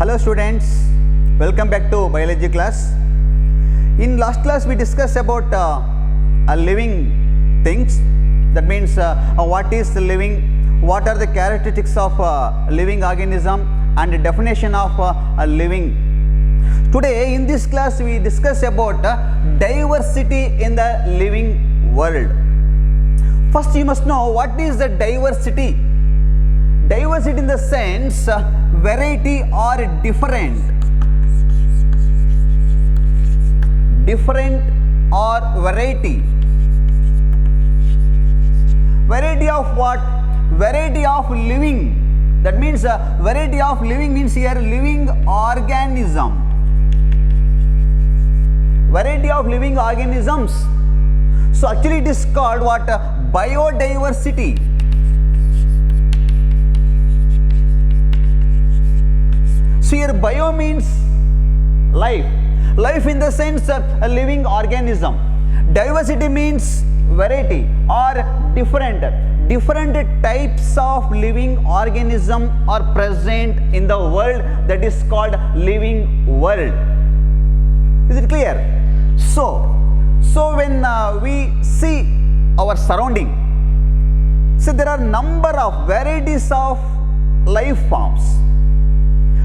Hello students, welcome back to biology class. In last class we discussed about living things. That means what is living, what are the characteristics of living organism and the definition of living. Today in this class we discuss about diversity in the living world. First you must know what is the diversity. Diversity in the sense variety or different or variety. Variety of what? Variety of living. That means variety of living means here living organism. Variety of living organisms. So actually it is called what? Biodiversity. So here bio means life. Life in the sense a living organism. Diversity means variety or different. Different types of living organism are present in the world, that is called living world. Is it clear? So when we see our surrounding, so there are number of varieties of life forms.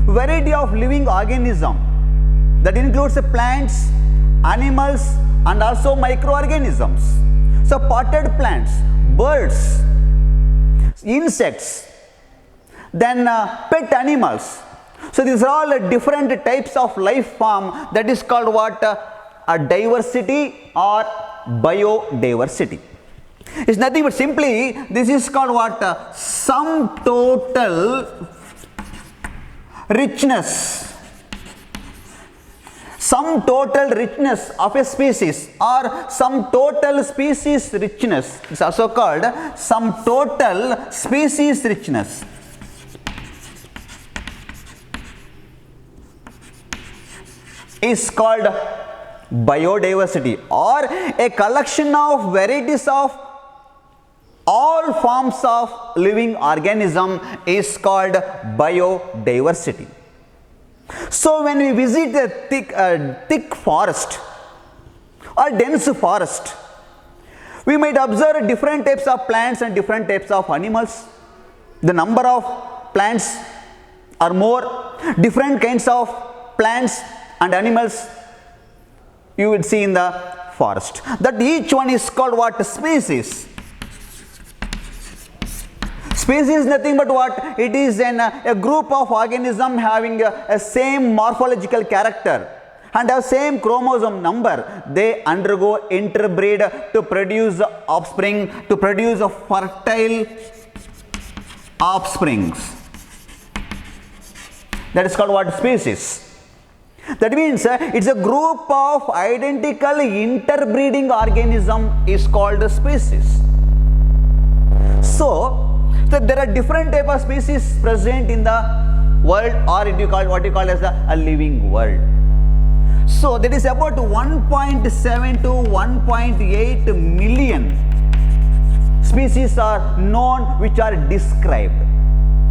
Variety of living organism that includes plants, animals and also microorganisms. So potted plants, birds, insects, then pet animals. So these are all different types of life form, that is called what? A diversity or biodiversity. It's nothing but simply this is called what? Sum total richness. Some total richness of a species or some total species richness. It's also called some total species richness. Is called biodiversity, or a collection of varieties of all forms of living organism is called biodiversity. So when we visit a thick forest or dense forest, we might observe different types of plants and different types of animals. The number of plants are more, different kinds of plants and animals you will see in the forest. That each one is called what? Species. Species is nothing but what? It is a group of organisms having a same morphological character and have same chromosome number. They undergo interbreed to produce offspring, to produce a fertile offsprings. That is called what? Species. That means it's a group of identical interbreeding organism is called a species. So there are different type of species present in the world, or what you call as a living world. So that is about 1.7 to 1.8 million species are known, which are described.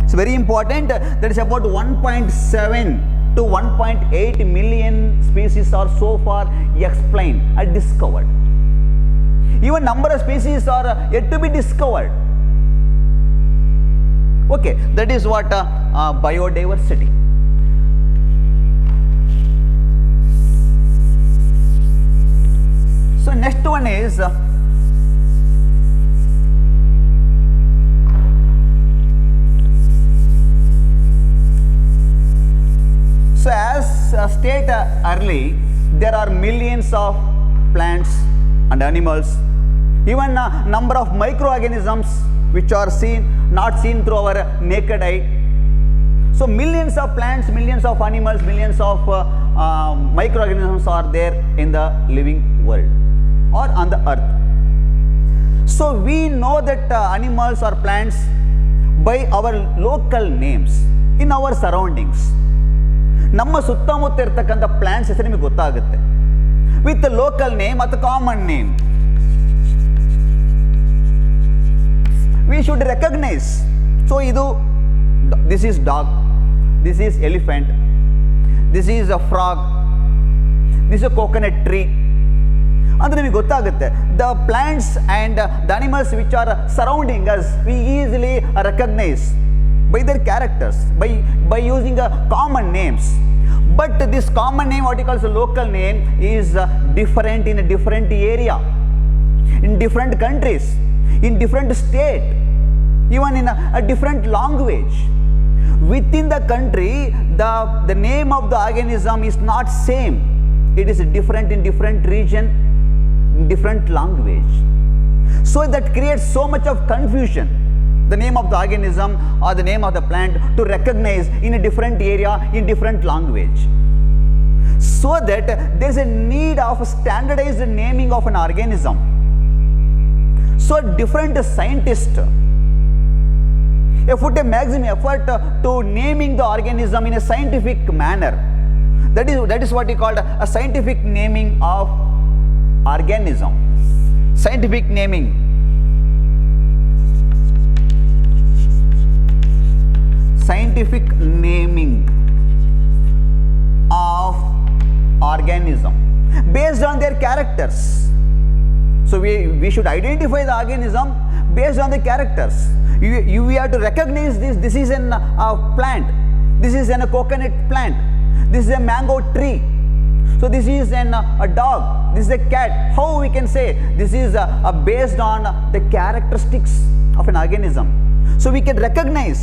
It's very important. That is about 1.7 to 1.8 million species are so far explained and discovered. Even number of species are yet to be discovered. Okay, that is what biodiversity. So next one is so as stated early, there are millions of plants and animals, even number of microorganisms which are not seen through our naked eye. So millions of plants, millions of animals, millions of microorganisms are there in the living world or on the earth. So we know that animals or plants by our local names in our surroundings. ನಮ್ಮ ಸುತ್ತಮುತ್ತ ಇರತಕ್ಕಂಥ plants ಹೆಸರು ನಿಮಗೆ ಗೊತ್ತಾಗುತ್ತೆ with local name ಅಥವಾ common name. we should recognize. So this is dog, This is elephant. This is a frog. This is a coconut tree. ಅಂದರೆ ನಿಮಗೆ ಗೊತ್ತಾಗುತ್ತೆ the plants and the animals which are surrounding us we easily recognise by their characters, by using common names. But this common name, what he calls a local name, is different in a different area, in different countries, in different state, even in a different language. Within the country, the name of the organism is not same. It is different in different region, in different language. So that creates so much of confusion. The name of the organism or the name of the plant to recognize in a different area, in different language. So that there is a need of standardized naming of an organism. So different scientists put a maximum effort to naming the organism in a scientific manner. That is what we call a scientific naming of organism. Scientific naming. Scientific naming of organism based on their characters. So we should identify the organism based on the characters. We have to recognize this is a plant, this is a coconut plant, this is a mango tree, so this is a dog, this is a cat. How we can say this is based on the characteristics of an organism, so we can recognize.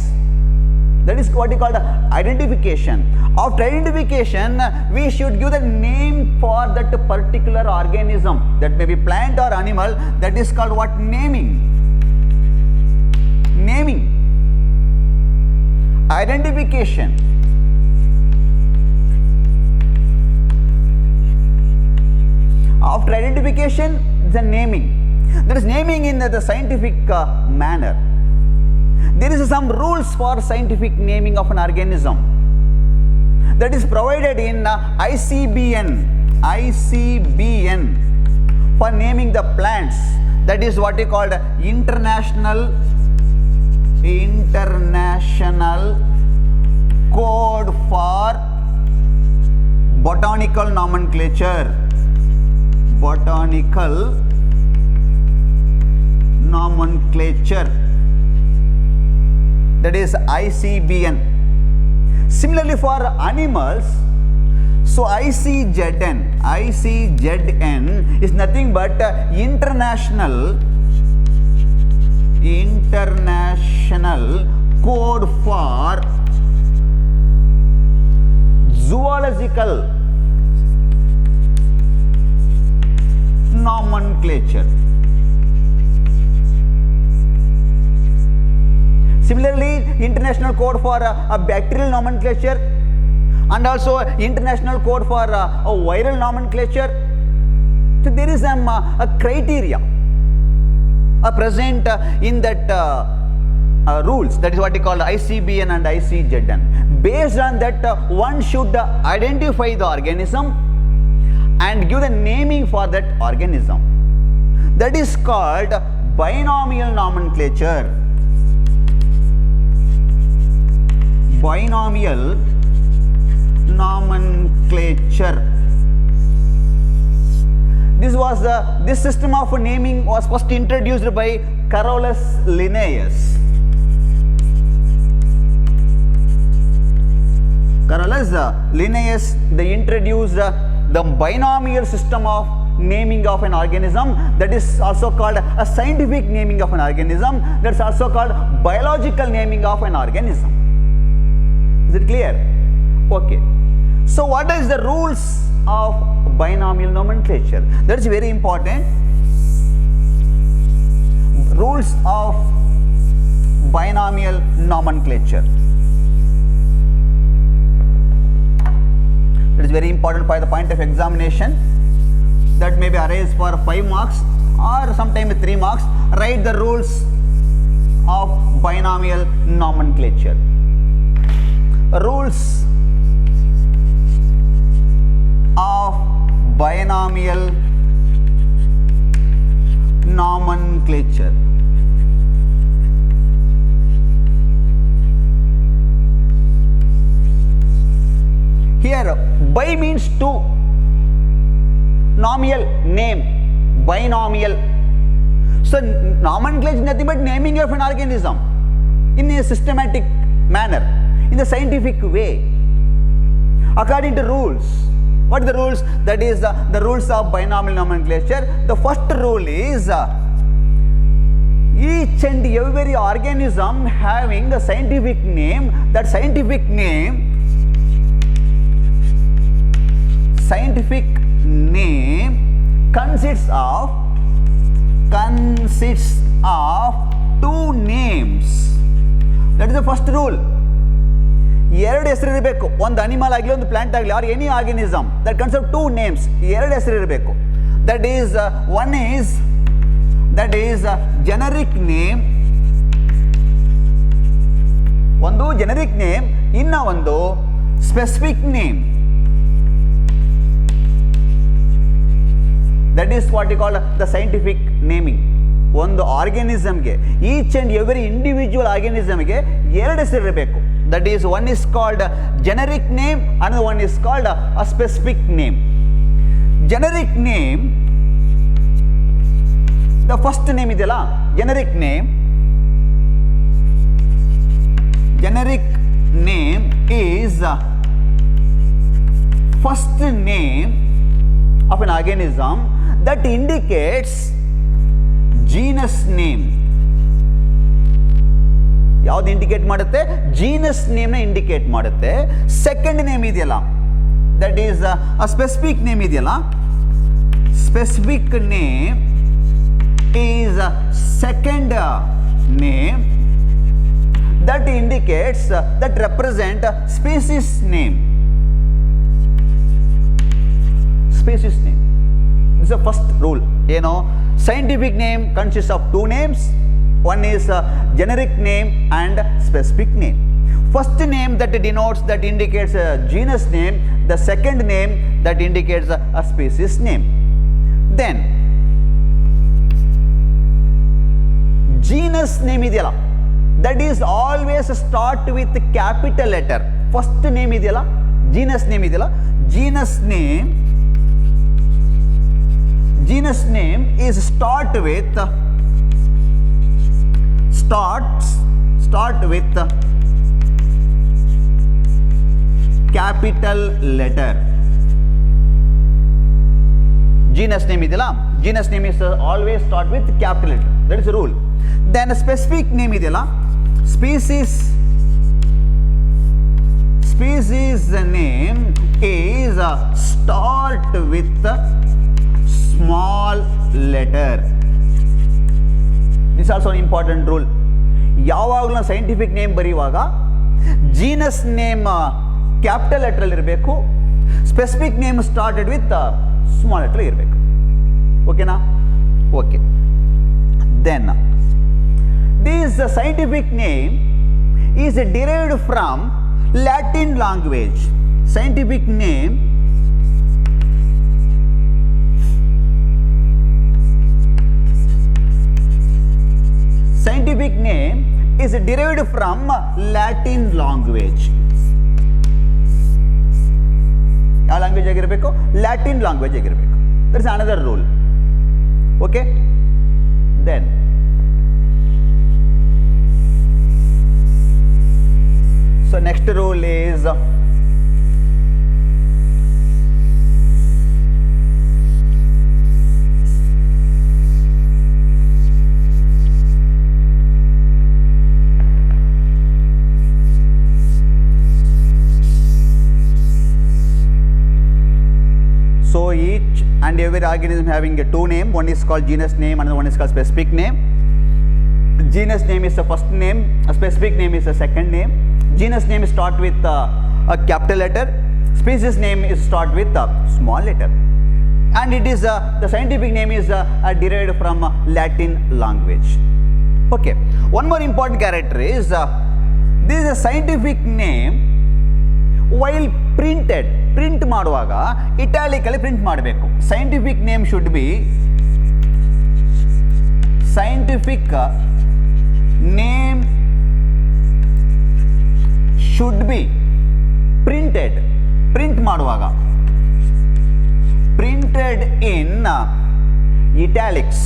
That is what we call the identification. After identification, we should give the name for that particular organism. That may be plant or animal. That is called what? Naming. Naming. Identification. After identification, the naming. That is naming in the scientific manner. There is some rules for scientific naming of an organism that is provided in ICBN for naming the plants. That is what we called international code for botanical nomenclature. That is ICBN. Similarly for animals, so ICZN is nothing but international code for zoological nomenclature. Similarly, international code for a bacterial nomenclature, and also international code for a viral nomenclature. So there is some criteria present in that rules. That is what we call ICBN and ICZN. Based on that, one should identify the organism and give the naming for that organism. That is called binomial nomenclature. Binomial nomenclature. This system of naming was first introduced by Carolus Linnaeus. Carolus Linnaeus, they introduced the binomial system of naming of an organism. That is also called a scientific naming of an organism. That is also called biological naming of an organism. Is it clear? Okay. So what is the rules of binomial nomenclature? That is very important. Rules of binomial nomenclature. That is very important for the point of examination. That may be arise for 5 marks or sometimes 3 marks. Write the rules of binomial nomenclature. Rules of binomial nomenclature. Here, bi means two. Nominal, name, binomial. So, nomenclature is nothing but naming of an organism in a systematic manner, in the scientific way, according to rules. What are the rules? That is the rules of binomial nomenclature. The first rule is each and every organism having a scientific name. That scientific name consists of two names. That is the first rule. ಎರಡು ಹೆಸರು ಇರಬೇಕು. ಒಂದು animal ಆಗಲಿ, ಒಂದು plant ಆಗಲಿ, or any organism, that concept two names. ಎರಡು ಹೆಸರು ಇರಬೇಕು. ದಟ್ ಈಸ್ ಜೆನರಿಕ್ ನೇಮ್, ಒಂದು ಜೆನರಿಕ್ ನೇಮ್, ಇನ್ನ ಒಂದು specific name. That is what you call the scientific naming. ಒಂದು ಆರ್ಗ್ಯಾನಿಸಮ್ಗೆ, ಈಚ್ ಆ್ಯಂಡ್ ಎವ್ರಿ ಇಂಡಿವಿಜುವಲ್ ಆರ್ಗ್ಯಾನಿಸಮ್ಗೆ ಎರಡು ಹೆಸರು ಇರಬೇಕು. That is, one is called generic name, another one is called a specific name. Generic name, the first name idella, generic name is first name of an organism that indicates genus name. ಯಾವ್ದು indicate ಮಾಡುತ್ತೆ? Genus ನೇಮ್ನ indicate ಮಾಡುತ್ತೆ. Second name ಇದೆಯಲ್ಲ, that is a specific name ಇದೆಯಲ್ಲ, specific name is second name that indicates, that represent species name. Species name is the first rule. ಏನು? Scientific name consist of two names. One is generic name and specific name. First name that denotes, that indicates a genus name. The second name that indicates a species name. Then genus name ideyala, that is always start with capital letter. First name ideyala, genus name ideyala, genus name is start with capital letter. Genus name idella, genus name is always start with capital letter. That is the rule. Then a specific name idella, species name is start with small letter. This is also an important rule. ಯಾವಾಗಲೂ scientific name ಬರೆಯುವಾಗ genus name capital letter ಅಲ್ಲಿ ಇರಬೇಕು, specific name started with small letter ಇರಬೇಕು. ಓಕೆನಾ? Okay. Then this scientific name is derived from Latin language. ಸೈಂಟಿಫಿಕ್ ನೇಮ್ is derived from Latin language. ಯಾವ language ಆಗಿರಬೇಕು? ಲ್ಯಾಟಿನ್ ಲ್ಯಾಂಗ್ವೇಜ್ ಆಗಿರಬೇಕು. That is another rule. Okay. Then so next rule is so each and every organism having a two name. One is called genus name, another one is called specific name. Genus name is the first name, a specific name is the second name. Genus name start with a capital letter, species name is start with a small letter, and it is the scientific name is derived from Latin language. Okay, one more important character is this is a scientific name while printed. Print ಮಾಡುವಾಗ ಇಟಾಲಿಕಲ್ಲಿ print ಮಾಡಬೇಕು. Scientific name should be, scientific name should be printed. Print ಮಾಡುವಾಗ printed in italics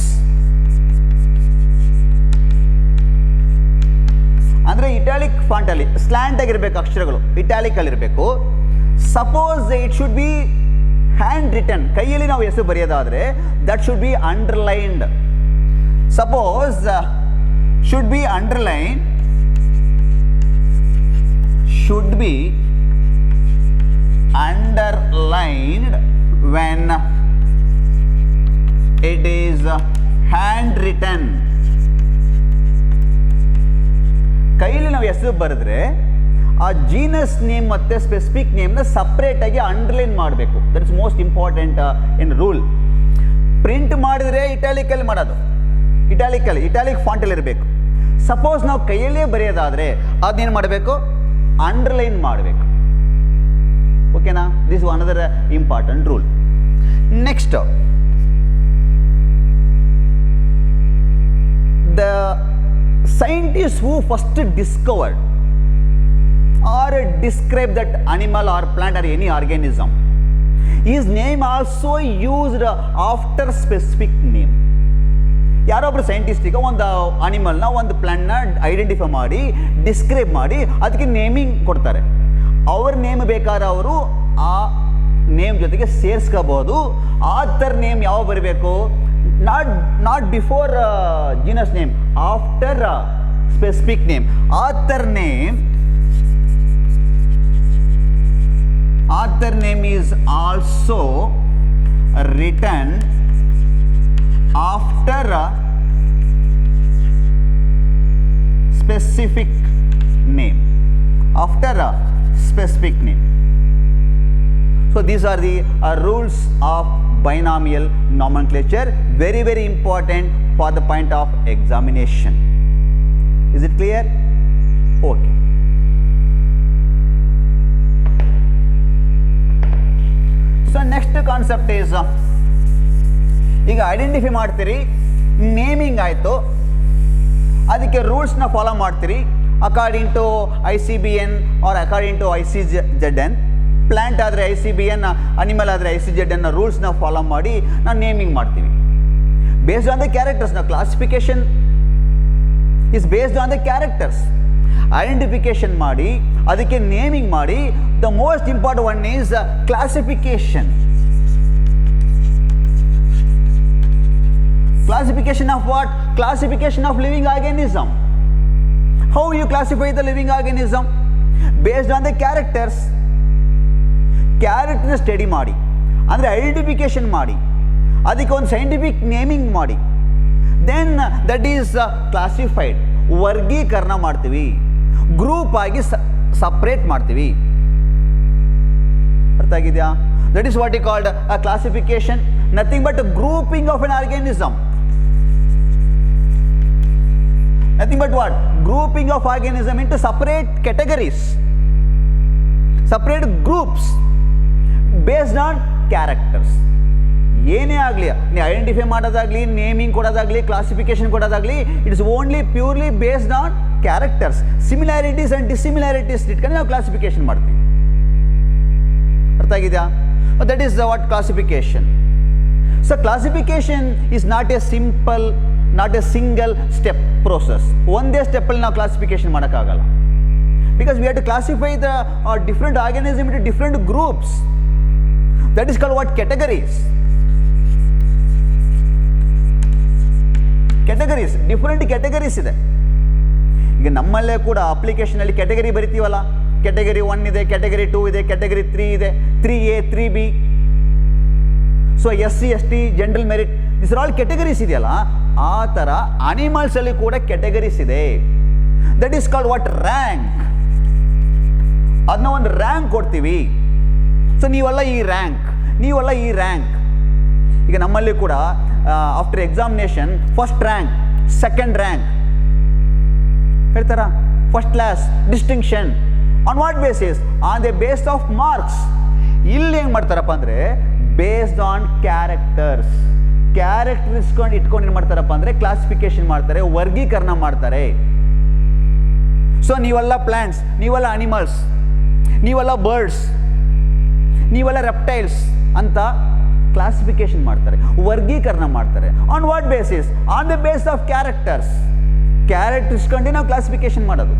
ಅಂದರೆ italic ಫಾಂಟಲ್ಲಿ slant ಆಗಿರಬೇಕು, ಅಕ್ಷರಗಳು italic ಅಲ್ಲಿರಬೇಕು. Suppose it should be handwritten, ಕೈಯಲ್ಲಿ ನಾವು ಹೆಸರು ಬರೆಯೋದಾದರೆ that should be underlined. Suppose should be underline, should be underlined when it is handwritten. ಕೈಯಲ್ಲಿ ನಾವು ಹೆಸರು ಬರೆದ್ರೆ ಆ ಜೀನಸ್ ನೇಮ್ ಮತ್ತು ಸ್ಪೆಸಿಫಿಕ್ ನೇಮ್ನ ಸಪ್ರೇಟಾಗಿ ಅಂಡರ್ಲೈನ್ ಮಾಡಬೇಕು. That is most important in rule. Print ಮಾಡಿದರೆ ಇಟ್ಯಾಲಿಕಲ್ಲಿ ಮಾಡೋದು, ಇಟ್ಯಾಲಿಕ್ ಫಾಂಟಲ್ಲಿ ಇರಬೇಕು. ಸಪೋಸ್ ನಾವು ಕೈಯಲ್ಲೇ ಬರೆಯೋದಾದರೆ ಅದನ್ನೇನು ಮಾಡಬೇಕು, ಅಂಡರ್ಲೈನ್ ಮಾಡಬೇಕು. ಓಕೆನಾ? This another important rule. Next, the scientists who first discovered or described that animal or plant or any organism, his name also used after specific name. ಯಾರೊಬ್ಬರು ಸೈಂಟಿಸ್ಟಿಗೆ ಒಂದು ಅನಿಮಲ್ನ ಒಂದು ಪ್ಲಾಂಟ್ನ ಐಡೆಂಟಿಫೈ ಮಾಡಿ ಡಿಸ್ಕ್ರೈಬ್ ಮಾಡಿ ಅದಕ್ಕೆ ನೇಮಿಂಗ್ ಕೊಡ್ತಾರೆ. ಅವ್ರ ನೇಮ್ ಬೇಕಾದ್ರೆ ಅವರು ಆ ನೇಮ್ ಜೊತೆಗೆ ಸೇರಿಸ್ಕೋಬಹುದು. ಆ ಥರ ನೇಮ್ ಯಾವ ಬರಬೇಕು, not before genus name, after specific name. Author name is also written after specific name. So these are the rules of binomial nomenclature, very very important for the point of examination. Is it clear? Okay. So next concept is ಈಗ identify ಮಾಡ್ತೀರಿ, naming ಆಯಿತು, ಅದಕ್ಕೆ ರೂಲ್ಸ್ನ follow ಮಾಡ್ತೀರಿ according to ICBN or according to ICZN. Plant ಆದರೆ ICBN, animal ಆದರೆ ICZN ರೂಲ್ಸ್ನ follow ಮಾಡಿ ನಾವು ನೇಮಿಂಗ್ ಮಾಡ್ತೀವಿ. ಬೇಸ್ಡ್ ಆನ್ ದ ಕ್ಯಾರೆಕ್ಟರ್ಸ್, ನಾವು classification is based on the characters. Identification ಮಾಡಿ ಅದಕ್ಕೆ ನೇಮಿಂಗ್ ಮಾಡಿ. The most important one is classification. Classification of what? Classification of living organism. How you classify the living organism? Based on the characters. ಕ್ಯಾರೆಕ್ಟರ್ನ study ಮಾಡಿ, ಅಂದರೆ identification ಮಾಡಿ, ಅದಕ್ಕೆ ಒಂದು scientific naming ಮಾಡಿ, ದೆನ್ ದಟ್ ಈಸ್ ಕ್ಲಾಸಿಫೈಡ್. ವರ್ಗೀಕರಣ ಮಾಡ್ತೀವಿ, group ಆಗಿ ಸಪ್ರೇಟ್ ಮಾಡ್ತೀವಿ. ಅರ್ಥ ಆಗಿದೆಯಾ? That is what you called a classification. Nothing but grouping of an organism. Nothing but what? Grouping of organism into separate categories, separate groups based on characters. ಏನೇ ಆಗಲಿ, ನೀವು identify ಮಾಡೋದಾಗಲಿ, ನೇಮಿಂಗ್ ಕೊಡೋದಾಗಲಿ, classification ಕೊಡೋದಾಗಲಿ, it's only purely based on characters. Similarities and dissimilarities ಇಟ್ಕೊಂಡು ನಾವು classification ಮಾಡ್ತೀವಿ. ಅರ್ಥ ಆಗಿದೆಯಾ? That is what classification. So classification is not a single step process. ಒಂದೇ ಸ್ಟೆಪ್ಪಲ್ಲಿ ನಾವು ಕ್ಲಾಸಿಫಿಕೇಶನ್ ಮಾಡೋಕ್ಕಾಗಲ್ಲ. Because we have to classify the different organism into different groups. That is called what? Categories. Different categories ಇದೆ. ಈಗ ನಮ್ಮಲ್ಲೇ ಕೂಡ ಅಪ್ಲಿಕೇಶನಲ್ಲಿ category ಬರಿತೀವಲ್ಲ, category 1 ಇದೆ, ಕೆಟಗರಿ 2 ಇದೆ, ಕೆಟಗರಿ 3 ಇದೆ, 3A 3B. So SC ST general merit, this are all categories ಇದೆಯಲ್ಲ. ಆ ಥರ ಅನಿಮಲ್ಸಲ್ಲಿ ಕೂಡ ಕೆಟಗರೀಸ್ ಇದೆ. That is called what? Rank. ಅದನ್ನ ಒಂದು ರ್ಯಾಂಕ್ ಕೊಡ್ತೀವಿ. ಸೊ ನೀವೆಲ್ಲ ಈ ರ್ಯಾಂಕ್, ನೀವೆಲ್ಲ ಈ ರ್ಯಾಂಕ್. ಈಗ ನಮ್ಮಲ್ಲಿ ಕೂಡ after examination first rank, second rank ಹೇಳ್ತಾರಾ? First class, distinction. On what basis? On the base of marks. ಇಲ್ಲಿ ಹೆಂಗೆ ಮಾಡ್ತಾರಪ್ಪ ಅಂದರೆ ಬೇಸ್ಡ್ ಆನ್ ಕ್ಯಾರೆಕ್ಟರ್ಸ್. ಕ್ಯಾರೆಕ್ಟರ್ ಇಟ್ಕೊಂಡು ಏನು ಮಾಡ್ತಾರಪ್ಪ ಅಂದರೆ ಕ್ಲಾಸಿಫಿಕೇಶನ್ ಮಾಡ್ತಾರೆ, ವರ್ಗೀಕರಣ ಮಾಡ್ತಾರೆ. ಸೊ ನೀವೆಲ್ಲ ಪ್ಲಾಂಟ್ಸ್, ನೀವೆಲ್ಲ ಅನಿಮಲ್ಸ್, ನೀವೆಲ್ಲ ಬರ್ಡ್ಸ್, ನೀವೆಲ್ಲ ರೆಪ್ಟೈಲ್ಸ್ ಅಂತ ಕ್ಲಾಸಿಫಿಕೇಶನ್ ಮಾಡ್ತಾರೆ, ವರ್ಗೀಕರಣ ಮಾಡ್ತಾರೆ. On what basis? On the base of characters. Character ಇಸ್ಕೊಂಡು ನಾವು ಕ್ಲಾಸಿಫಿಕೇಶನ್ ಮಾಡೋದು.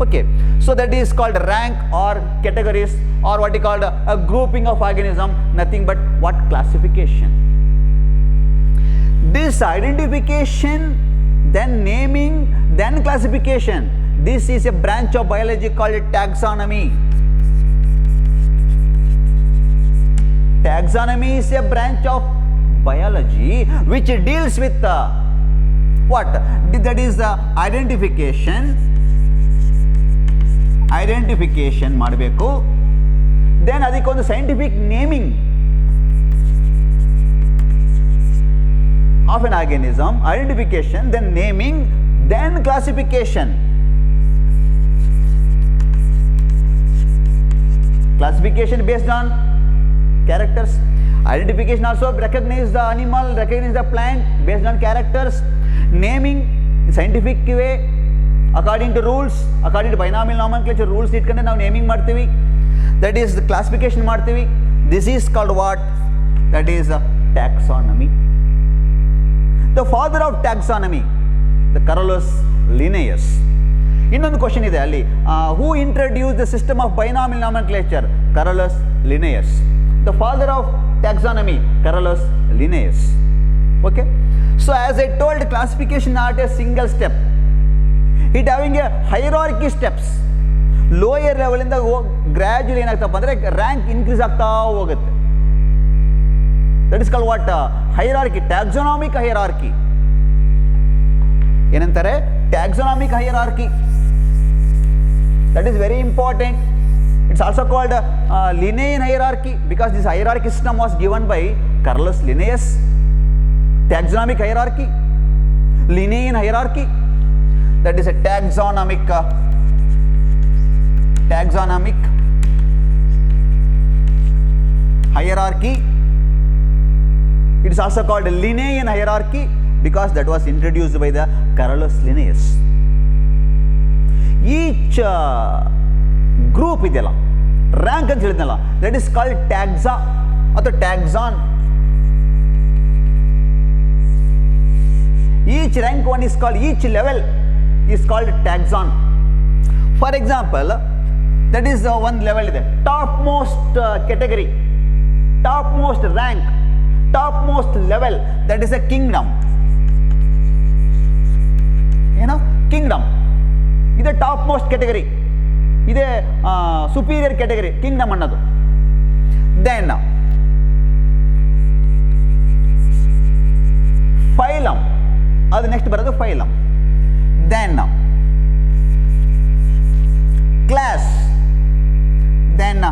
Okay, so that is called rank or categories, or what is called a grouping of organism, nothing but what? Classification. This identification, then naming, then classification, this is a branch of biology called taxonomy. Taxonomy is a branch of biology which deals with what? That is the identification ಮಾಡಬೇಕು. Then ಅದಕ್ಕೊಂದು scientific naming of an organism, identification, then naming, then classification. Classification based on characters. Identification also recognize the animal, recognize the plant based on characters. Naming scientific way according to rules, according to binomial nomenclature rules ಇಟ್ಕೊಂಡೆ ನಾವು naming ಮಾಡ್ತೀವಿ. That is the classification ಮಾಡ್ತೀವಿ. This is called what? That is taxonomy. The father of taxonomy, the Carolus Linnaeus. ಇನ್ನೊಂದು question ಇದೆ ಅಲ್ಲಿ, who introduce the system of binomial nomenclature? Carolus Linnaeus. The father of taxonomy, Carolus Linnaeus. Okay, so as I told, classification not a single step, it having a hierarchy steps. Lower level ಇಂದ gradually ಏನಾಗ್ತಪ್ಪ ಅಂದ್ರೆ rank increase ಆಗ್ತಾ ಹೋಗುತ್ತೆ. That is called what? Hierarchy, taxonomic hierarchy. ಏನಂತಾರೆ? Taxonomic hierarchy. That is very important. It's also called Linnaean hierarchy because this hierarchy system was given by Carolus Linnaeus. Taxonomic hierarchy, Linnaean hierarchy, that is a taxonomic hierarchy. It is also called Linnaean hierarchy because that was introduced by the Carolus Linnaeus. Each group ಇದೆಯಲ್ಲ, rank ಅಂತ ಹೇಳಿದ್ನಲ್ಲ, that is called ಟ್ಯಾಕ್ಸಾ ಅಥವಾ ಟ್ಯಾಕ್ಸಾನ್. Each rank one is called, each level is called taxon. For example, that is one level ಇದೆ, topmost category, topmost rank, topmost level, that is a kingdom. ಏನು? Kingdom ಇದೆ top most category, ಇದೆ superior category, kingdom ಅನ್ನೋದು. Then phylum, ಅದು next ಬರೋದು phylum. Then class, then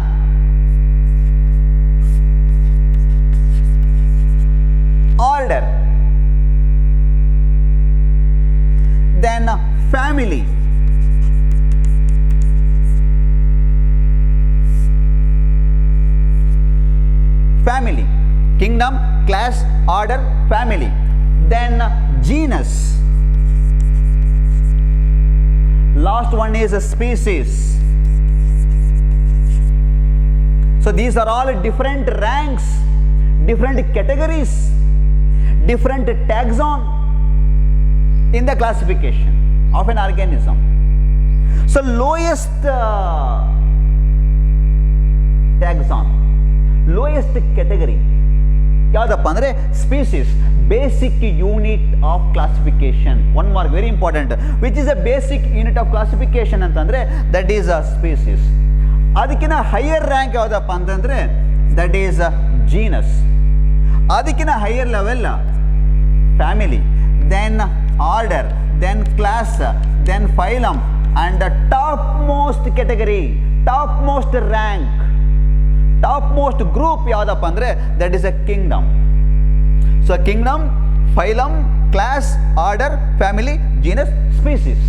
order, then family, family, kingdom, class, order, family. Then genus, last one is a species. So these are all different ranks, different categories, different taxon in the classification of an organism. So lowest taxon, lowest category ಯಾವುದಪ್ಪ ಅಂದರೆ species, basic unit of classification. One mark very important, which is a basic unit of classification ಅಂತಂದರೆ that is a species. ಅದಕ್ಕಿಂತ higher rank ಯಾವುದಪ್ಪ ಅಂತಂದರೆ that is genus. ಅದಕ್ಕಿಂತ higher level family, then order, then class, then phylum, and the top most category, top most rank, top most group ಯಾವುದಪ್ಪ ಅಂದರೆ that is a kingdom. So kingdom, phylum, class, order, family, genus, species.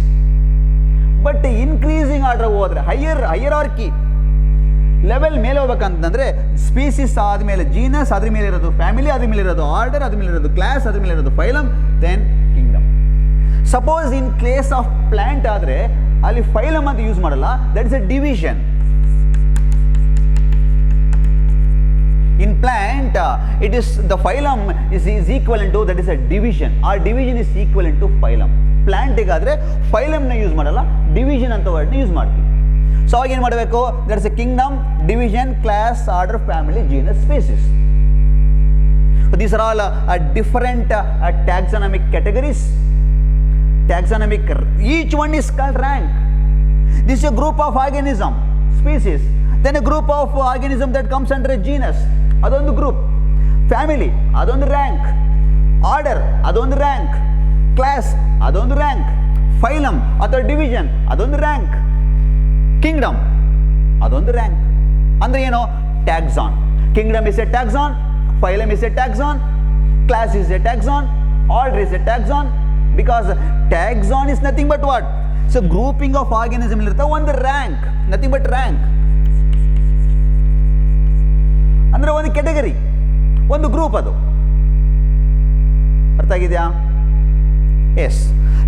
But increasing order ಹೋದರೆ, ಹೈಯರಾರ್ಕಿ level ಮೇಲೆ ಹೋಗ್ಬೇಕಂತಂದರೆ species ಆದಮೇಲೆ genus, ಅದ್ರ ಮೇಲೆ ಇರೋದು family, ಅದ್ರ ಮೇಲೆ ಇರೋದು ಆರ್ಡರ್, ಅದ್ರ ಮೇಲೆ ಇರೋದು ಕ್ಲಾಸ್, ಅದ್ರ ಮೇಲೆ ಇರೋದು phylum, then kingdom. Suppose in case of plant ಆದರೆ ಅಲ್ಲಿ ಫೈಲಮ್ ಅಂತ ಯೂಸ್ ಮಾಡಲ್ಲ, that is a division. plant, it is the phylum is equivalent to, that is a division, or division is equivalent to phylum. Plant Godrej phylum ನ use ಮಾಡಲ್ಲ, division ಅಂತ word ನ use ಮಾಡ್ತೀವಿ. So ಅವಾಗ ಏನು ಮಾಡಬೇಕು? That is A Kingdom, division, class, order, family, genus, species. These are all different taxonomic categories. Taxonomic, each one is called rank. This is a group of organism, species. Then a group of organism that comes under a genus, adondu group. Family, adondu rank. Order, adondu rank. Class, adondu rank. Phylum ಅಥವಾ division, adondu rank. Kingdom, adondu rank. ಅಂದ್ರೆ ಏನು? Taxon. Kingdom is a taxon, phylum is a taxon, class is a taxon, order is a taxon, because taxon is nothing but what? So grouping of organism ಇರುತ್ತೆ, ಒಂದು rank, nothing but rank. ಅಂದ್ರೆ ಒಂದು category, ಒಂದು group, ಅದು ಅರ್ಥ ಆಗಿದೆಯಾ? Yes.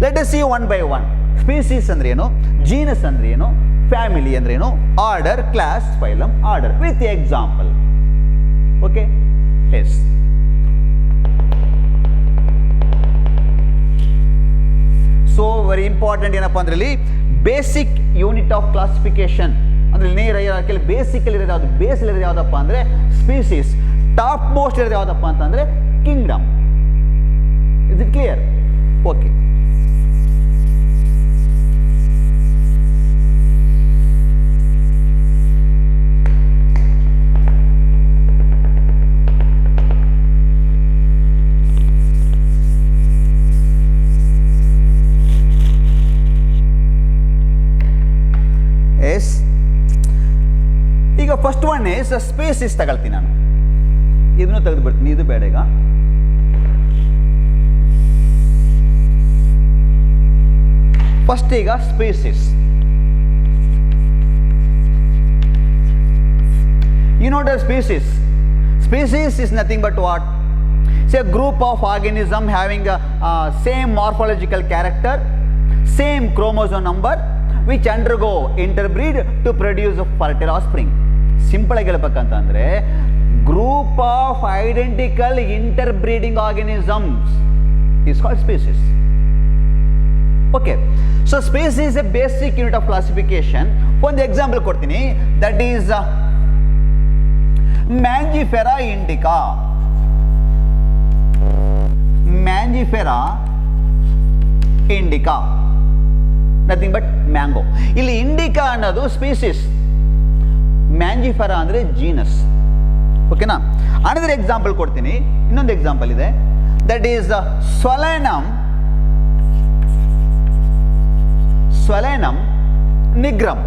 Let us see one by one. Species ಅಂದ್ರೆ ಏನು, ಜೀನಸ್ ಅಂದ್ರೆ ಏನು, ಫ್ಯಾಮಿಲಿ ಅಂದ್ರೆ ಏನು, order, class, phylum, order with example. Okay, yes. So very important ಏನಪ್ಪಾ ಅಂದ್ರೆ ಇಲ್ಲಿ ಬೇಸಿಕ್ ಯೂನಿಟ್ ಆಫ್ ಕ್ಲಾಸಿಫಿಕೇಶನ್ ಅಂದ್ರೆ ನೇರ ಬೇಸಿಕ್ ಇರೋದು ಯಾವುದು, ಬೇಸ್ ಇರೋದು ಯಾವುದಪ್ಪ ಅಂದ್ರೆ ಸ್ಪೀಸೀಸ್. ಟಾಪ್ ಮೋಸ್ಟ್ ಇರೋದು ಯಾವುದಪ್ಪ ಅಂತಂದ್ರೆ kingdom. Is it clear? Okay. Yes. ಈಗ ಫಸ್ಟ್ ಒನ್ ಇಸ್ ಸ್ಪೇಸಿಸ್ ತಗೊಳ್ತೀನಿ ನಾನು, ಇದನ್ನು ತೆಗೆದು ಬಿಡ್ತೀನಿ, ಇದು ಬೇಡ. ಈಗ ಫಸ್ಟ್ ಈಗ species. You know the species. Species is nothing but what? It's a group of organism having a same morphological character, same chromosome number, which undergo interbreed to produce a fertile offspring. Simple ಆಗಿ ಹೇಳ್ಬೇಕಂತಂದ್ರೆ group of identical interbreeding organisms is called species. Okay, so species is a basic unit of classification. ಒಂದು example ಕೊಡ್ತೀನಿ, that is Mangifera indica. Mangifera indica, nothing but mango. ಇಲ್ಲಿ indica ಅನ್ನೋದು species, Mangifera ಅಂದರೆ genus. ಓಕೆನಾ? Another example ಕೊಡ್ತೀನಿ, ಇನ್ನೊಂದು example ಇದೆ, that is Solanum nigrum.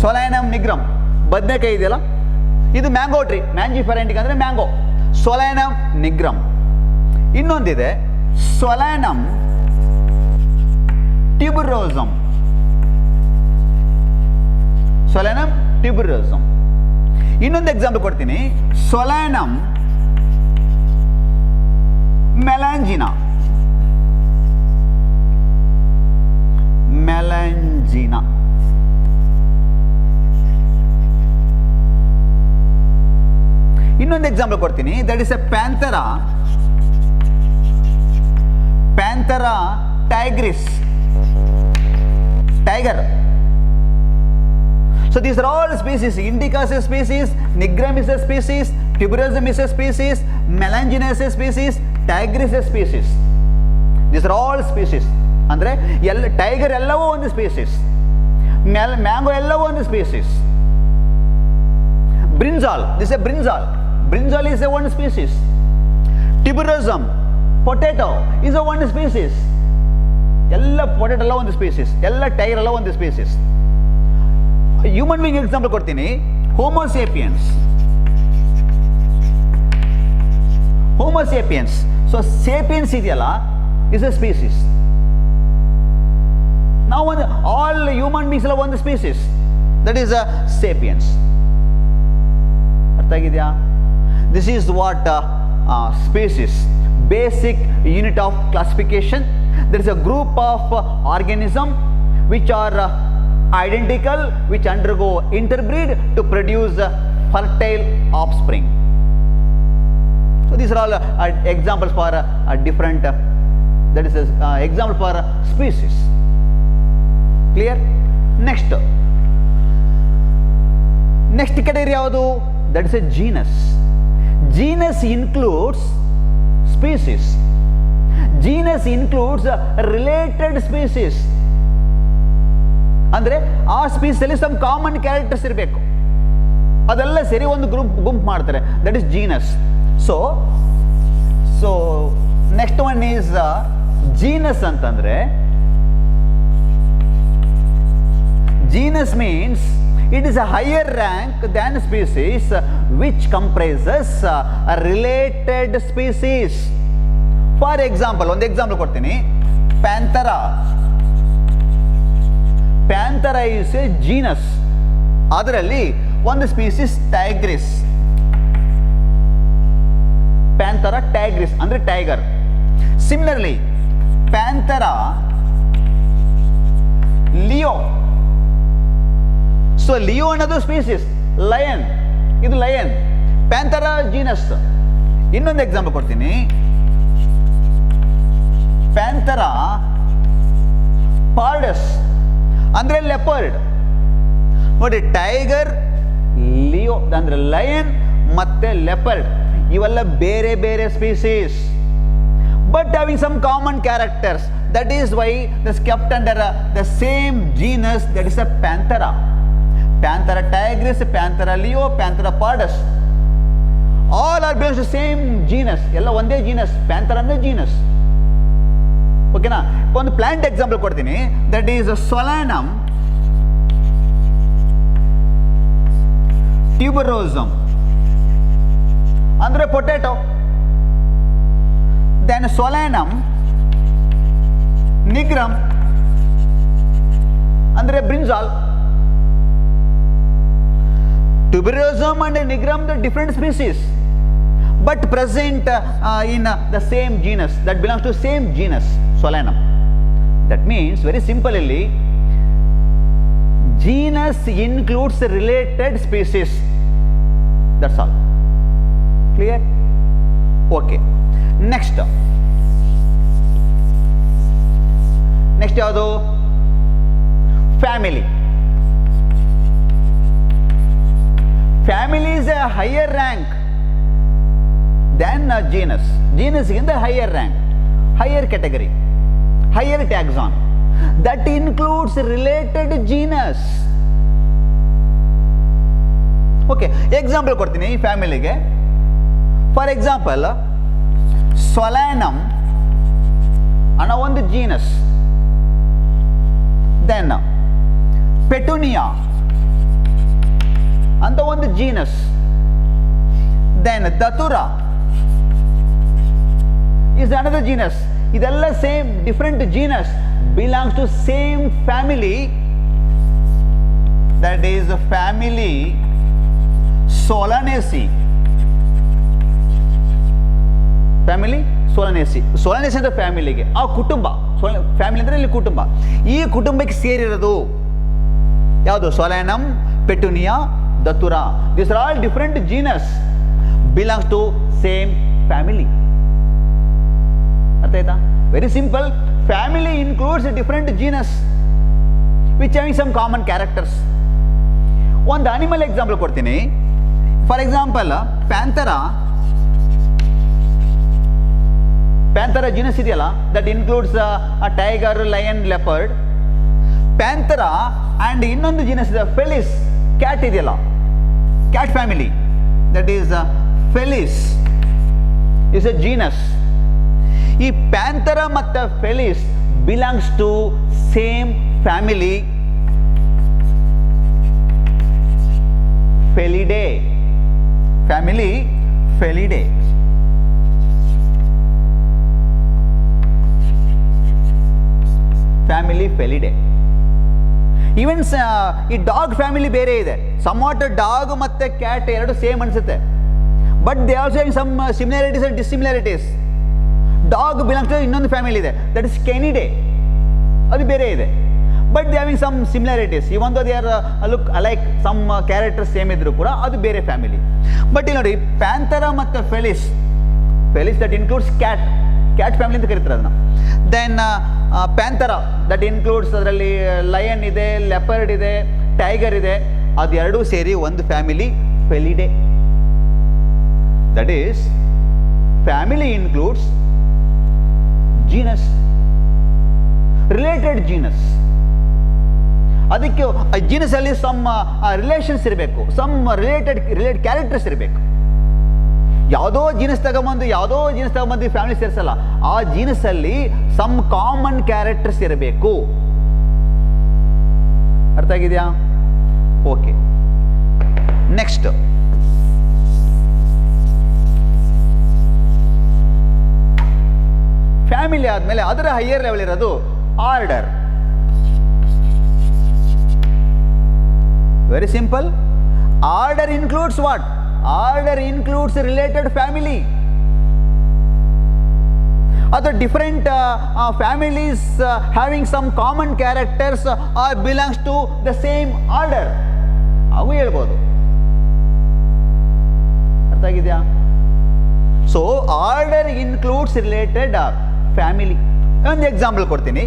Solanum nigrum ಬದನೆಕಾಯಿ ಇದೆಯಲ್ಲ, ಇದು ಮ್ಯಾಂಗೋ ಟ್ರೀ. ಮ್ಯಾಂಜಿಫೆರಾ ಇಂಡಿಕಾ ಅಂದರೆ ಮ್ಯಾಂಗೋ. Solanum nigrum. ಇನ್ನೊಂದಿದೆ Solanum tuberosum. Solanum tuberosum. ಇನ್ನೊಂದು ಎಕ್ಸಾಂಪಲ್ ಕೊಡ್ತೀನಿ, Solanum melangina. Melangina. ಇನ್ನೊಂದು ಎಕ್ಸಾಂಪಲ್ ಕೊಡ್ತೀನಿ, that is a Panthera tigris. Tiger. So these are all species. Indica is a species, nigrum is a species, tuberosum is a species, melangina is a species, tigris is a species. These are all species. ಅಂದರೆ tiger ಎಲ್ಲವೂ ಒಂದು species, mango ಎಲ್ಲವೂ ಒಂದು species. Brinjal, this A brinjal is a one species. Tuberosum, potato is a one species. ಎಲ್ಲ potato ಎಲ್ಲ ಒಂದು species, ಎಲ್ಲ tiger ಎಲ್ಲ ಒಂದು ಸ್ಪೀಸೀಸ್. ಹ್ಯೂಮನ್ ಬೀಯಿಂಗ್ ಎಕ್ಸಾಂಪಲ್ ಕೊಡ್ತೀನಿ, ಹೋಮೋಸೇಪಿಯನ್ಸ್. ಸೊ ಸೇಪಿಯನ್ಸ್ ಇದೆಯಲ್ಲ, ಇಸ್ ಎ ಸ್ಪೀಸೀಸ್. ನಾವು ಒಂದು ಆಲ್ ಹ್ಯೂಮನ್ ಬೀಯಿಂಗ್ಸ್ ಎಲ್ಲ ಒಂದು species, that is a sapiens. ಅರ್ಥ ಆಗಿದೆಯಾ? This is what species, basic unit of classification. There is a group of organism which are identical, which undergo interbreed to produce fertile offspring. So these are all examples for different, that is example for species. Clear? Next category ಯಾವುದು? That is a genus. Genus includes species. Genus includes related species. ಅಂದರೆ ಆ ಸ್ಪೀಸಲ್ಲಿ some common characters ಇರಬೇಕು, ಅದೆಲ್ಲ ಸೇರಿ ಒಂದು ಗುಂಪು ಮಾಡ್ತಾರೆ, that is genus. So next one is genus ಅಂತಂದ್ರೆ, genus means it is a higher rank than species which comprises a related species. For example, ಒಂದು ಎಕ್ಸಾಂಪಲ್ ಕೊಡ್ತೀನಿ. Panthera is a genus. ಅದರಲ್ಲಿ ಒಂದು ಸ್ಪೀಸಿಸ್ ಟೈಗ್ರಿಸ್. Panthera tigris ಅಂದ್ರೆ tiger. Similarly, Panthera leo. So leo ಅನ್ನೋದು species, lion, ಇದು lion, Panthera genus. ಇನ್ನೊಂದು example ಕೊಡ್ತೀನಿ. Panthera pardus ಅಂದ್ರೆ ಲೆಪರ್ಡ್. ನೋಡಿ, ಟೈಗರ್, ಲಿಯೋ ಅಂದ್ರೆ ಲಯನ್ ಮತ್ತೆ ಲೆಪರ್ಡ್, ಇವೆಲ್ಲ ಬೇರೆ ಬೇರೆ species, but having some common characters. That is why this kept under the same genus, that is a Panthera. Panthera tigris, Panthera leo, Panthera pardus, all are belongs to same genus. ಎಲ್ಲ ಒಂದೇ genus, Panthera ಅಂದ್ರೆ genus. ಓಕೆನಾ? ಒಂದು plant example ಕೊಡ್ತೀನಿ. That is Solanum tuberosum ಅಂದ್ರೆ potato. Then Solanum nigrum ಅಂದ್ರೆ brinjal. Tuberosum and nigrum, the different species, but present in the same genus, that belongs to same genus, Solanum. That means, very simply, genus includes related species. That's all. Clear? Okay. Next ಯಾವುದು? Family. Family is a higher rank than a genus. Genus is the higher rank, higher category, higher taxon. That includes related genus. Okay, example ಕೊಡ್ತೀನಿ ಈ ಫ್ಯಾಮಿಲಿಗೆ. For example, Solanum ಅನ್ನೋ ಒಂದು genus. Then Petunia ಅಂತ ಒಂದು genus. Then Datura is another genus. ಇದೆಲ್ಲ same different genus, belongs to same family, that is family Solanaceae. Family Solanaceae. Solanaceae ಅಂದ್ರೆ ಫ್ಯಾಮಿಲಿಗೆ, ಆ ಕುಟುಂಬ, ಫ್ಯಾಮಿಲಿ ಅಂದ್ರೆ ಇಲ್ಲಿ ಕುಟುಂಬ, ಈ ಕುಟುಂಬಕ್ಕೆ ಸೇರಿರೋದು ಯಾವುದು? Solanum, Petunia, Datura. These are all different genus, belongs to same family. ಅರ್ಥ ಆಯ್ತಾ? Very simple. Family includes different genus which having some common characters. ಒಂದು ಅನಿಮಲ್ ಎಕ್ಸಾಂಪಲ್ ಕೊಡ್ತೀನಿ. ಫಾರ್ ಎಕ್ಸಾಂಪಲ್, ಪ್ಯಾಂಥರಾ ಜೀನಸ್ ಇದೆಯಲ್ಲ, that includes a tiger, lion, leopard. Panthera and ಇನ್ನೊಂದು genus ಇದೆ Felis, cat ಇದೆಯಲ್ಲ, cat family, that is Felis is a genus. ಈ Panthera ಮತ್ತು Felis belongs to same family, Felidae. Family Felidae. Family Felidae. Even ಈ dog family ಬೇರೆ ಇದೆ. Somewhat dog ಮತ್ತೆ cat ಎರಡು ಸೇಮ್ ಅನ್ಸುತ್ತೆ, but they also have some similarities and dissimilarities. Dog belongs to ಇನ್ನೊಂದು family ಇದೆ, ದಟ್ ಇಸ್ ಕೆನಿಡೆ, ಅದು ಬೇರೆ ಇದೆ. But they having some similarities, even though they are look alike, some characters same ಇದ್ರು ಕೂಡ ಅದು ಬೇರೆ ಫ್ಯಾಮಿಲಿ. ಬಟ್ ಇಲ್ಲಿ ನೋಡಿ ಪ್ಯಾಂಥರಾ ಮತ್ತು Felis that includes cat family ಅಂತ ಕರೀತಾರೆ ಅದನ್ನ. ದೆನ್ ಪ್ಯಾಂಥರಾ ದಟ್ ಇನ್ಕ್ಲೂಡ್ಸ್, ಅದರಲ್ಲಿ ಲಯನ್ ಇದೆ, ಲೆಪರ್ಡ್ ಇದೆ, ಟೈಗರ್ ಇದೆ, ಅದೆರಡೂ ಸೇರಿ ಒಂದು family Felidae. That is family includes genus, related genus. ಅದಕ್ಕೆ ಜೀನಸ್ ಅಲ್ಲಿ ಸಮ್ ರಿಲೇಷನ್ಸ್ ಇರಬೇಕು, ಸಮ್ ರಿಲೇಟೆಡ್ ಕ್ಯಾರೆಕ್ಟರ್ಸ್ ಇರಬೇಕು. ಯಾವುದೋ ಜೀನಸ್ ತಗೊಂಬಂದು ಫ್ಯಾಮಿಲಿ ಸೇರಿಸಲ್ಲ, ಆ ಜೀನಸ್ ಅಲ್ಲಿ ಸಮ್ ಕಾಮನ್ ಕ್ಯಾರೆಕ್ಟರ್ಸ್ ಇರಬೇಕು. ಅರ್ಥ ಆಗಿದೆಯಾ? ಓಕೆ, ನೆಕ್ಸ್ಟ್ ಫ್ಯಾಮಿಲಿ ಆದಮೇಲೆ ಅದರ ಹೈಯರ್ ಲೆವೆಲ್ ಇರೋದು order. Very simple. Order includes what? Order includes related family. ಅಥವಾ different families having some common characters are belongs to the same order, ಅವು ಹೇಳ್ಬೋದು. ಅರ್ಥ ಆಗಿದೆಯಾ? So order includes related family. ಒಂದು example ಕೊಡ್ತೀನಿ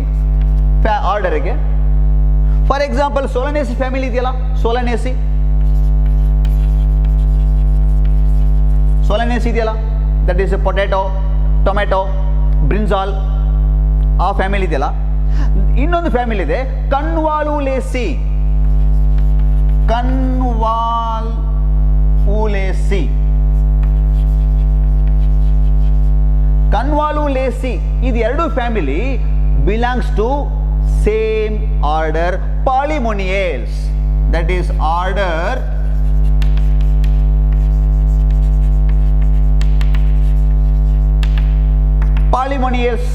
ಆರ್ಡರ್ಗೆ. ಫಾರ್ ಎಕ್ಸಾಂಪಲ್ ಸೋಲನೇಸಿ ಫ್ಯಾಮಿಲಿ ಇದೆಯಲ್ಲ, Solanaceae ಇದೆಯಲ್ಲ, that is potato, tomato, brinjal, ಆ ಫ್ಯಾಮಿಲಿ ಇದೆಯಲ್ಲ. ಇನ್ನೊಂದು ಫ್ಯಾಮಿಲಿ ಇದೆ ಕನ್ವಾಲುಲೇಸಿ. ಕನ್ವಾಲುಲೇಸಿ ಇದು ಎರಡು family belongs to same order ಪಾಲಿಮೋನಿಯಲ್ಸ್. That is order Polemoniales.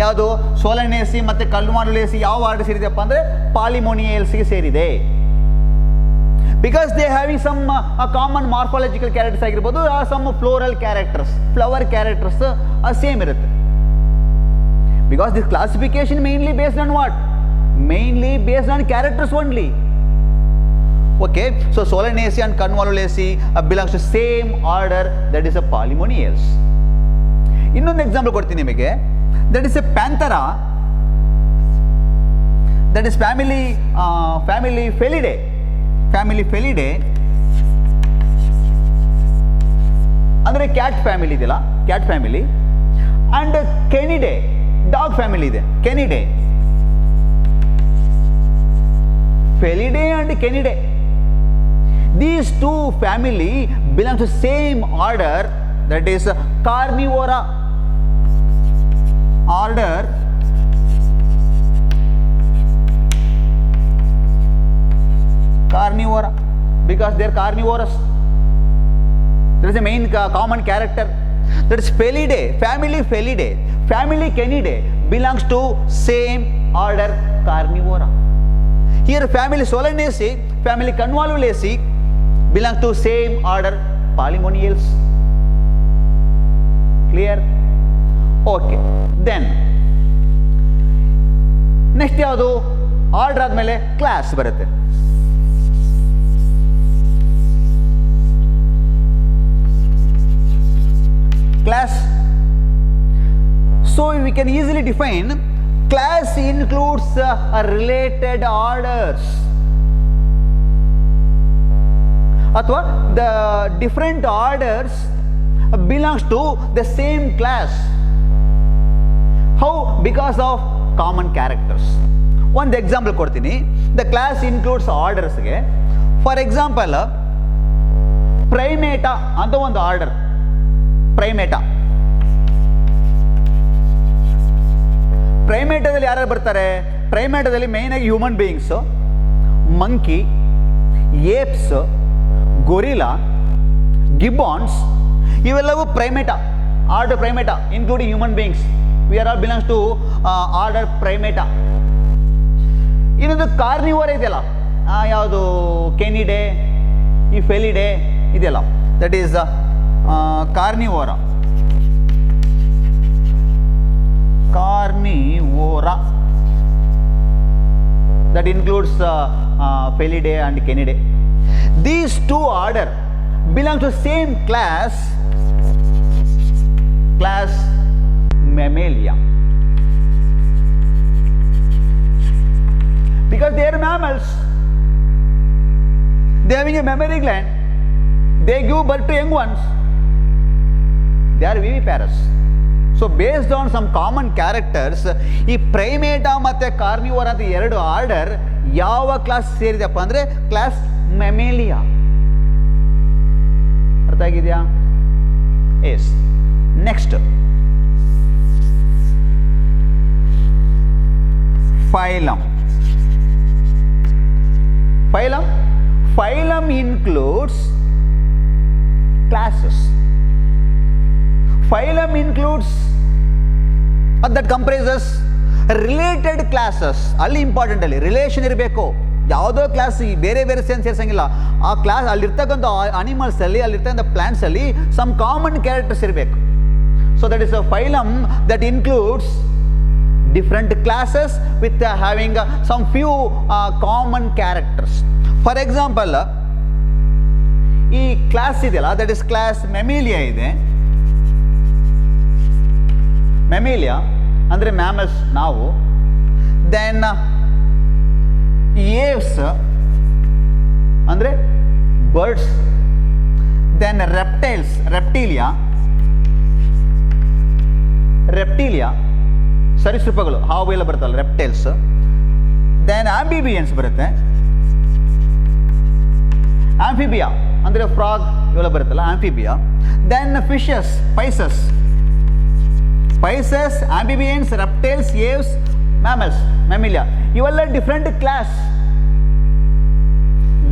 ಯಾವುದು? ಸೋಲನೇಸಿ ಮತ್ತೆ ಕನ್ವಾಲುಲೇಸಿ ಯಾವ ಆರ್ಡರ್ ಸೇರಿದೆಯಪ್ಪ ಅಂದರೆ ಪಾಲಿಮೋನಿಯಲ್ಸ್ಗೆ ಸೇರಿದೆ. Because they having some common morphological characters ಆಗಿರ್ಬೋದು, some floral characters, flower characters same ಇರುತ್ತೆ. Because this classification mainly based on what? Mainly based on characters only. Okay, so Solanaceae and Convolvulaceae belongs to same order, that is a Polymoneales. ಇನ್ನೊಂದು example ಕೊಡ್ತೀನಿ ನಿಮಗೆ. That is a Panthera, that is family Felidae. Family Felidae ಅಂದರೆ cat family ಇದೆಯಲ್ಲ, cat family. And Canidae, dog family ಇದೆ, Canidae. Felidae and Canidae, these two family belong to same order, that is Carnivora. Order Carnivora, because they are carnivorous. There is a main common character, that is Felidae, family Felidae. Family Canidae belongs to same order Carnivora. Here family Solanaceae, family Convolvulaceae belong to same order Polymoneales. Clear? Okay. Then next ಯಾವುದು? Order ಆದಮೇಲೆ class ಬರುತ್ತೆ. Class. So we can easily define class includes related orders, ಅಥವಾ the different orders belongs to the same class. How? Because of common characters. ಒಂದು example ಕೊಡ್ತೀನಿ. The class includes orders ಗೆ. For example, primate ಅಂತ ಒಂದು order. ಪ್ರೈಮೇಟದಲ್ಲಿ ಯಾರು ಬರ್ತಾರೆ? ಪ್ರೈಮೇಟದಲ್ಲಿ ಮೇನ್ ಆಗಿ human beings, monkey, apes, gorilla, gibbons, ಇವೆಲ್ಲವೂ primate, order primate, including human beings. We are all belongs to order primate. ಇನ್ನೊಂದು ಕಾರ್ನಿವೋರ ಇದೆಯಲ್ಲ, ಯಾವುದು? ಕೆನಿಡೆ, ಈ ಫೆಲಿಡೆ ಇದೆಯಲ್ಲ, that is Carnivora. that includes Felidae and Canidae. These two order belong to same class Mammalia. Because they are mammals, they are having a mammary gland, they give birth to young ones, they are viviparous. So based on some common characters, ಈ ಪ್ರೈಮೇಟ ಮತ್ತು carnivore ಅಂತ ಎರಡು order ಯಾವ class ಸೇರಿದೆಪ್ಪ ಅಂದರೆ class Mammalia. ಅರ್ಥ ಆಗಿದೆಯಾ? Yes. Next phylum. Phylum includes classes. Phylum includes that comprises related classes. ಅಲ್ಲಿ important, ಅಲ್ಲಿ ರಿಲೇಷನ್ ಇರಬೇಕು. ಯಾವುದೋ ಕ್ಲಾಸ್ ಬೇರೆ ಬೇರೆ ಸೆನ್ಸ್ ಸೇರಿಸಂಗಿಲ್ಲ. ಆ ಕ್ಲಾಸ್ ಅಲ್ಲಿರ್ತಕ್ಕಂಥ ಅನಿಮಲ್ಸ್ ಅಲ್ಲಿ, ಅಲ್ಲಿರ್ತಕ್ಕಂಥ ಪ್ಲಾಂಟ್ಸ್ ಅಲ್ಲಿ ಸಮ್ ಕಾಮನ್ ಕ್ಯಾರೆಕ್ಟರ್ಸ್ ಇರಬೇಕು. So that is a phylum that includes different classes with having some few common characters. For example, ಈ ಕ್ಲಾಸ್ ಇದೆಯಲ್ಲ, ದಟ್ ಇಸ್ ಕ್ಲಾಸ್ ಮೆಮೇಲಿಯಾ ಇದೆ. ಮೆಮೇಲಿಯಾ ಅಂದರೆ ಮ್ಯಾಮಲ್ಸ್ ನಾವು. ದೆನ್ ಏವ್ಸ್ ಅಂದರೆ ಬರ್ಡ್ಸ್. ದೆನ್ ರೆಪ್ಟೀಲಿಯಾ ಸರೀಸೃಪಗಳು, ಹಾವು ಎಲ್ಲ ಬರುತ್ತಲ್ಲ, ರೆಪ್ಟೈಲ್ಸ್. ದೆನ್ ಆಂಬಿಬಿಯನ್ಸ್ ಬರುತ್ತೆ. ಆಂಫಿಬಿಯಾ ಅಂದರೆ ಫ್ರಾಗ್ ಇವೆಲ್ಲ ಬರುತ್ತಲ್ಲ, Amphibia. Then fishes, Pisces, amphibians, reptiles, Aves, mammals, Mammalia. ಇವೆಲ್ಲ different class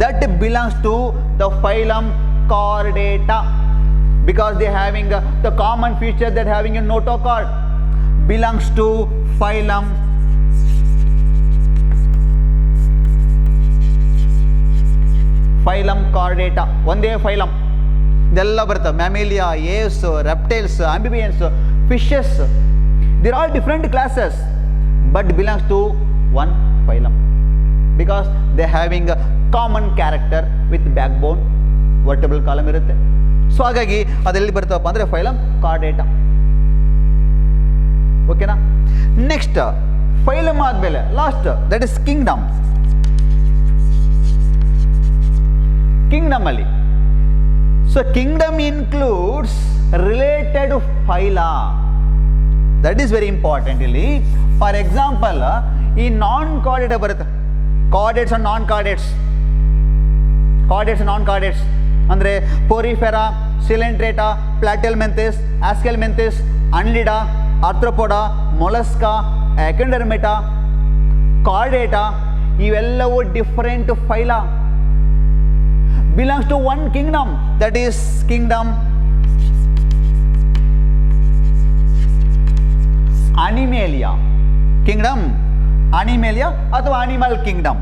that belongs to the phylum Chordata, because they having the common feature that having a notochord, belongs to phylum Chordata. ಒಂದೇ phylum ಇದೆಲ್ಲ ಬರ್ತವೆ. Mammalia, Aves, reptiles, amphibians, fishes, they are all different classes but belongs to one phylum because they having common character with back bone, vertebral column ಇರುತ್ತೆ. So ಹಾಗಾಗಿ ಅದೆಲ್ಲಿ ಬರ್ತವಪ್ಪ ಅಂದರೆ phylum Chordata. ಓಕೆನಾ? Next phylum ಆದಮೇಲೆ last that is kingdom. Kingdom ಅಲ್ಲಿ so kingdom includes related phyla. That is very important. ಇಲ್ಲಿ for example ಈ ನಾನ್ ಕಾರ್ಡೇಟಾ ಬರುತ್ತೆ. Chordates and non chordates. ಅಂದರೆ Porifera, Coelenterata, Platyhelminthes, Aschelminthes, Annelida, Arthropoda, Mollusca, Echinodermata, Chordata, ಇವೆಲ್ಲವೂ different phyla, belongs to one kingdom, that is kingdom Animalia. Kingdom Animalia ಅಥವಾ animal kingdom.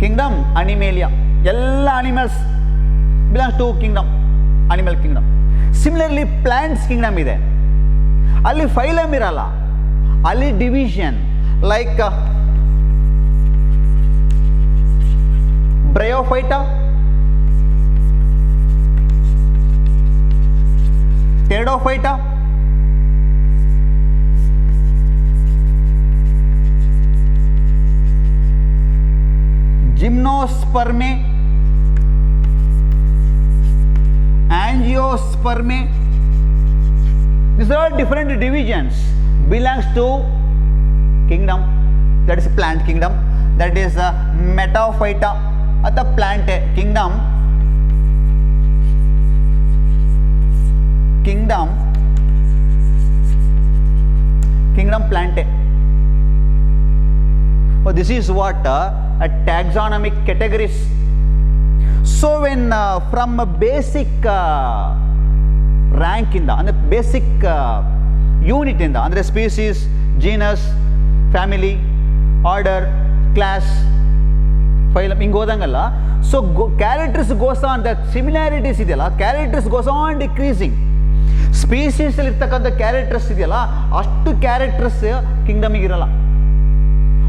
Kingdom Animalia, ಎಲ್ಲ animals belongs to kingdom animal kingdom. Similarly plants kingdom ಇದೆ, ಅಲ್ಲಿ phylum ಇರಲ್ಲ, ಅಲ್ಲಿ division. Like Bryophyta, Pteridophyta, Gymnospermae, angiospermae. These are all different divisions belongs to kingdom, that is plant kingdom. That is metaphyta at the plant kingdom. Kingdom plant. Oh, this is what a taxonomic categories. So when from a basic rank ಇಂದ ಅಂದರೆ basic unit ಇಂದ ಅಂದರೆ species, genus, family, order, class, phylum ಹಿಂಗೆ ಹೋದಂಗಲ್ಲ. So characters goes on, the similarities ಇದೆಯಲ್ಲ, characters goes on decreasing. Species ಅಲ್ಲಿ ಇರ್ತಕ್ಕಂಥ characters ಇದೆಯಲ್ಲ, ಅಷ್ಟು ಕ್ಯಾರೆಕ್ಟರ್ಸ್ ಕಿಂಗ್ಡಮಿಗೆ ಇರಲ್ಲ.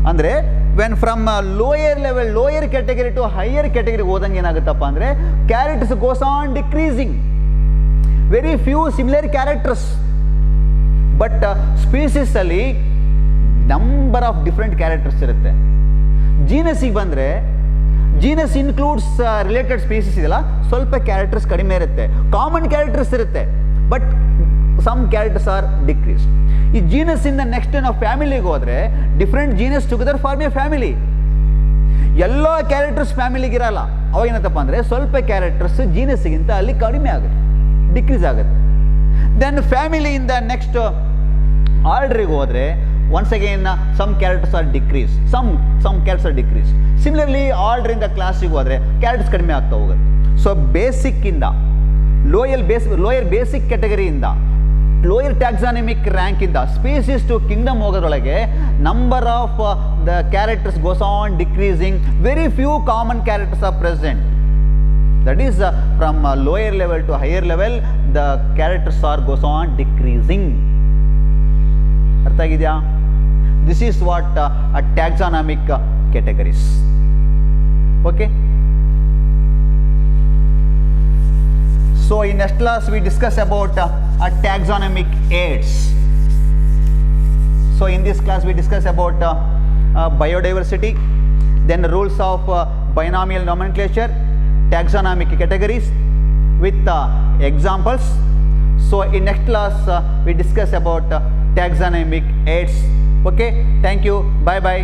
ಅಂದರೆ when from lower level, lower category to higher ಕ್ಯಾಟಗರಿಗೆ ಹೋದಂಗೆ ಏನಾಗುತ್ತಪ್ಪ ಅಂದರೆ characters goes on decreasing. Very few similar characters. But species ಅಲ್ಲಿ ನಂಬರ್ ಆಫ್ ಡಿಫ್ರೆಂಟ್ ಕ್ಯಾರೆಕ್ಟರ್ಸ್ ಇರುತ್ತೆ. ಜೀನಸ್ಸಿಗೆ ಬಂದರೆ ಜೀನಸ್ ಇನ್ಕ್ಲೂಡ್ಸ್ ರಿಲೇಟೆಡ್ ಸ್ಪೀಸೀಸ್ ಇದೆಯಲ್ಲ, ಸ್ವಲ್ಪ ಕ್ಯಾರೆಕ್ಟರ್ಸ್ ಕಡಿಮೆ ಇರುತ್ತೆ, ಕಾಮನ್ ಕ್ಯಾರೆಕ್ಟರ್ಸ್ ಇರುತ್ತೆ, but some characters are decrease. ಈ ಜೀನಸ್ ಇಂದ ನೆಕ್ಸ್ಟ್ ನಾವು ಫ್ಯಾಮಿಲಿಗೆ ಹೋದರೆ different genus together form a family. ಎಲ್ಲ ಕ್ಯಾರೆಕ್ಟರ್ಸ್ ಫ್ಯಾಮಿಲಿಗೆ ಇರಲ್ಲ. ಅವಾಗ ಏನತ್ತಪ್ಪ ಅಂದರೆ ಸ್ವಲ್ಪ ಕ್ಯಾರೆಕ್ಟರ್ಸ್ ಜೀನಸ್ಗಿಂತ ಅಲ್ಲಿ ಕಡಿಮೆ ಆಗುತ್ತೆ, ಡಿಕ್ರೀಸ್ ಆಗುತ್ತೆ. ದೆನ್ ಫ್ಯಾಮಿಲಿಯಿಂದ ನೆಕ್ಸ್ಟ್ ಆರ್ಡ್ರಿಗೆ ಹೋದರೆ once again some characters are decreased, some characters are decreased. Similarly ಆರ್ಡರಿಂದ ಕ್ಲಾಸಿಗೆ ಹೋದರೆ ಕ್ಯಾರೆಕ್ಟರ್ಸ್ ಕಡಿಮೆ ಆಗ್ತಾ ಹೋಗುತ್ತೆ. ಸೊ ಬೇಸಿಕ್ಕಿಂದ ಲೋಯರ್ ಬೇಸಿಕ್ ಕ್ಯಾಟಗರಿಯಿಂದ ಲೋಯರ್ ಟ್ಯಾಕ್ಸಾನಮಿಕ್ ರ್ಯಾಂಕಿಂದ ಸ್ಪೀಸೀಸ್ ಟು ಕಿಂಗ್ಡಮ್ ಹೋಗೋದ್ರೊಳಗೆ number of the characters goes on decreasing. Very few common characters are present. That is from lower level to higher level the characters are goes on decreasing. ಅರ್ಥ ಆಗಿದೆಯಾ? This is what a taxonomic categories. Okay. So in next class we discuss about a taxonomic aids. So in this class we discuss about biodiversity, then the rules of binomial nomenclature, taxonomic categories with examples. So in next class we discuss about taxonomic aids. Okay, thank you, bye bye.